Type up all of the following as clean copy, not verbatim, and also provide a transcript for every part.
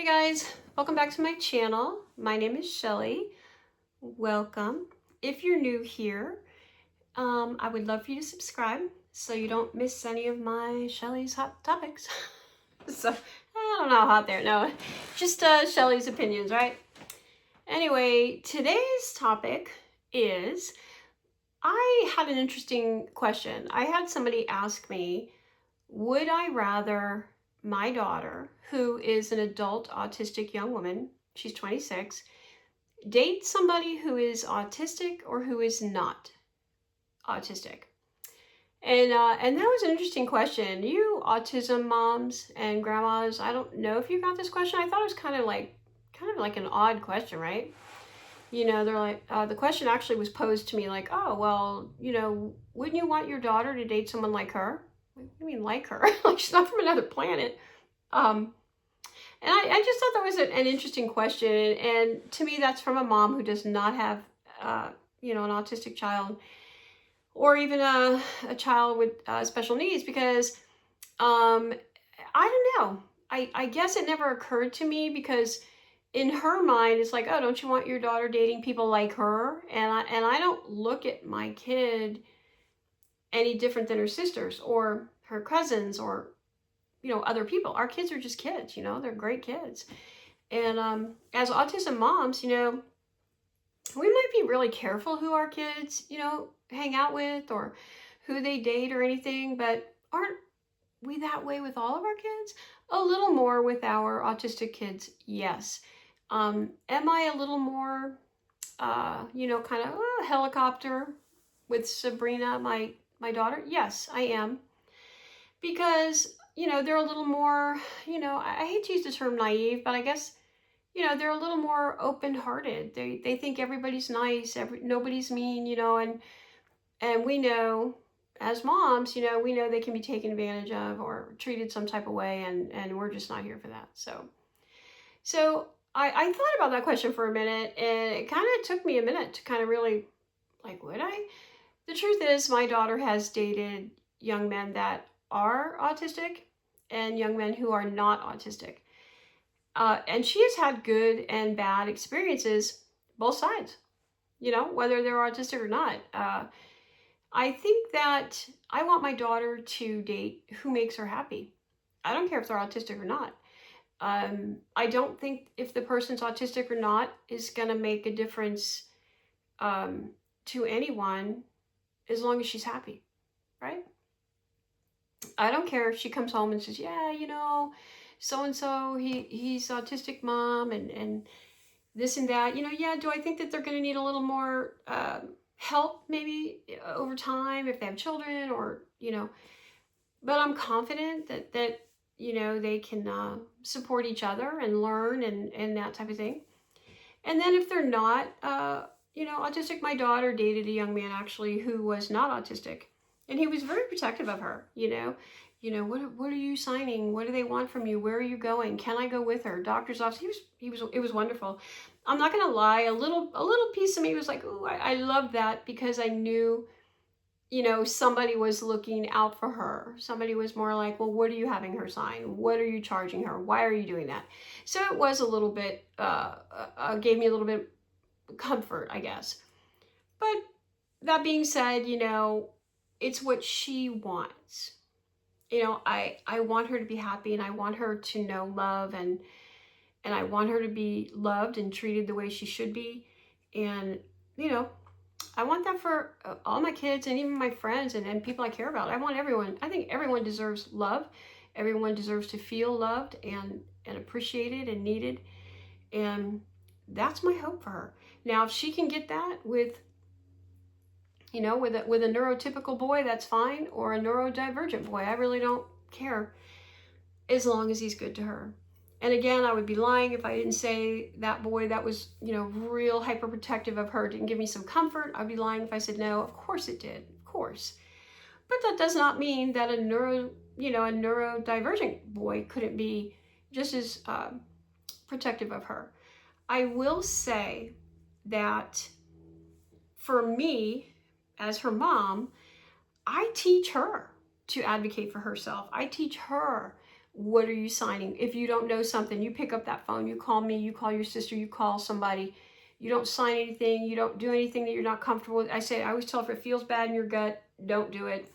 Hey guys, welcome back to my channel. My name is Shelly. Welcome. If you're new here, I would love for you to subscribe so you don't miss any of my Shelly's hot topics. So, I don't know how hot there, no, just Shelly's opinions, right? Anyway, today's topic is, I had an interesting question. I had somebody ask me, would I rather my daughter, who is an adult autistic young woman, she's 26, date somebody who is autistic or who is not autistic? And that was an interesting question. You autism moms and grandmas, I don't know if you got this question. I thought it was kind of like an odd question, right? They're like, the question actually was posed to me like, oh, well, wouldn't you want your daughter to date someone like her? What do you mean like her? Like she's not from another planet. Um, and I just thought that was an interesting question. And to me, that's from a mom who does not have, an autistic child or even a child with special needs because I don't know. I guess it never occurred to me because in her mind, it's like, oh, don't you want your daughter dating people like her? And I don't look at my kid any different than her sisters or her cousins or other people. Our kids are just kids. They're great kids. And as autism moms, we might be really careful who our kids hang out with or who they date or anything, but aren't we that way with all of our kids? A little more with our autistic kids, yes. Am I a little more, kind of helicopter with Sabrina, my daughter? Yes, I am. Because, they're a little more, I hate to use the term naive, but I guess, they're a little more open-hearted. They think everybody's nice, nobody's mean, and we know as moms, we know they can be taken advantage of or treated some type of way, and we're just not here for that. So I thought about that question for a minute, and it kind of took me a minute to kind of really, like, would I? The truth is, my daughter has dated young men that are autistic and young men who are not autistic. And she has had good and bad experiences, both sides, whether they're autistic or not. I think that I want my daughter to date who makes her happy. I don't care if they're autistic or not. I don't think if the person's autistic or not is going to make a difference to anyone as long as she's happy, right? I don't care if she comes home and says, yeah, so-and-so, he's autistic, mom, and this and that. Yeah, do I think that they're going to need a little more help maybe over time if they have children or, but I'm confident that they can support each other and learn and that type of thing. And then if they're not, autistic, my daughter dated a young man actually who was not autistic, and he was very protective of her. What are you signing? What do they want from you? Where are you going? Can I go with her? Doctor's office. It was wonderful. I'm not gonna lie. A little piece of me was like, ooh, I loved that because I knew, somebody was looking out for her. Somebody was more like, well, what are you having her sign? What are you charging her? Why are you doing that? So it was a little bit, gave me a little bit comfort, I guess. But that being said, it's what she wants. I want her to be happy, and I want her to know love, and I want her to be loved and treated the way she should be. And, I want that for all my kids and even my friends and people I care about. I want everyone. I think everyone deserves love. Everyone deserves to feel loved and appreciated and needed. And that's my hope for her. Now, if she can get that with a neurotypical boy, that's fine, or a neurodivergent boy, I really don't care, as long as he's good to her. And again, I would be lying if I didn't say that boy that was, real hyperprotective of her didn't give me some comfort. I'd be lying if I said no. Of course it did, of course. But that does not mean that a neurodivergent boy couldn't be just as protective of her. I will say that for me, as her mom, I teach her to advocate for herself. I teach her what are you signing? If you don't know something, you pick up that phone, you call me, you call your sister, you call somebody. You don't sign anything, you don't do anything that you're not comfortable with. I always tell her, if it feels bad in your gut, don't do it.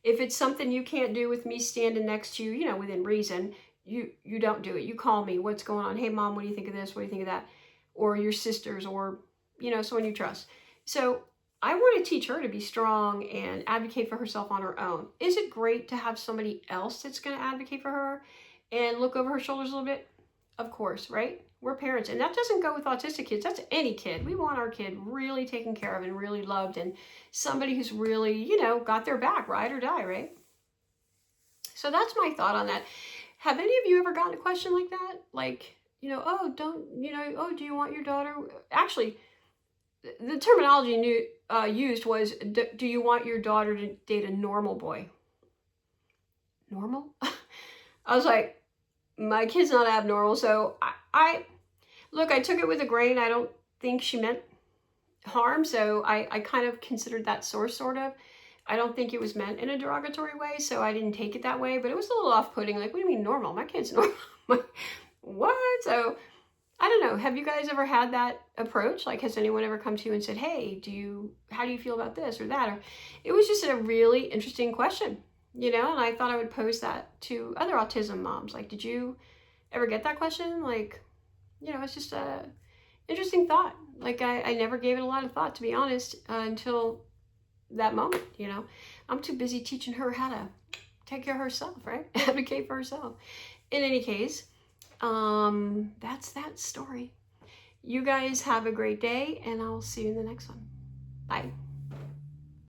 If it's something you can't do with me standing next to you, you know, within reason, you don't do it. You call me, what's going on? Hey mom, what do you think of this? What do you think of that? Or your sisters, or, you know, someone you trust. So I want to teach her to be strong and advocate for herself on her own. Is it great to have somebody else that's going to advocate for her and look over her shoulders a little bit? Of course, right? We're parents, and that doesn't go with autistic kids. That's any kid. We want our kid really taken care of and really loved, and somebody who's really, you know, got their back, ride or die, right? So that's my thought on that. Have any of you ever gotten a question like that? Like, you know, oh, don't, you know, oh, do you want your daughter? Actually, the terminology used was, do you want your daughter to date a normal boy? Normal? I was like, my kid's not abnormal. So I look, I took it with a grain. I don't think she meant harm. So I kind of considered that source, sort of. I don't think it was meant in a derogatory way, so I didn't take it that way. But it was a little off-putting. Like, what do you mean normal? My kid's normal. What? So I don't know. Have you guys ever had that approach? Like, has anyone ever come to you and said, hey, how do you feel about this or that? Or it was just a really interesting question, you know, and I thought I would pose that to other autism moms. Like, did you ever get that question? Like, you know, it's just a interesting thought. Like, I never gave it a lot of thought, to be honest, until that moment, you know. I'm too busy teaching her how to take care of herself, right? Advocate for herself. In any case, that's that story. You guys have a great day, and I'll see you in the next one. Bye.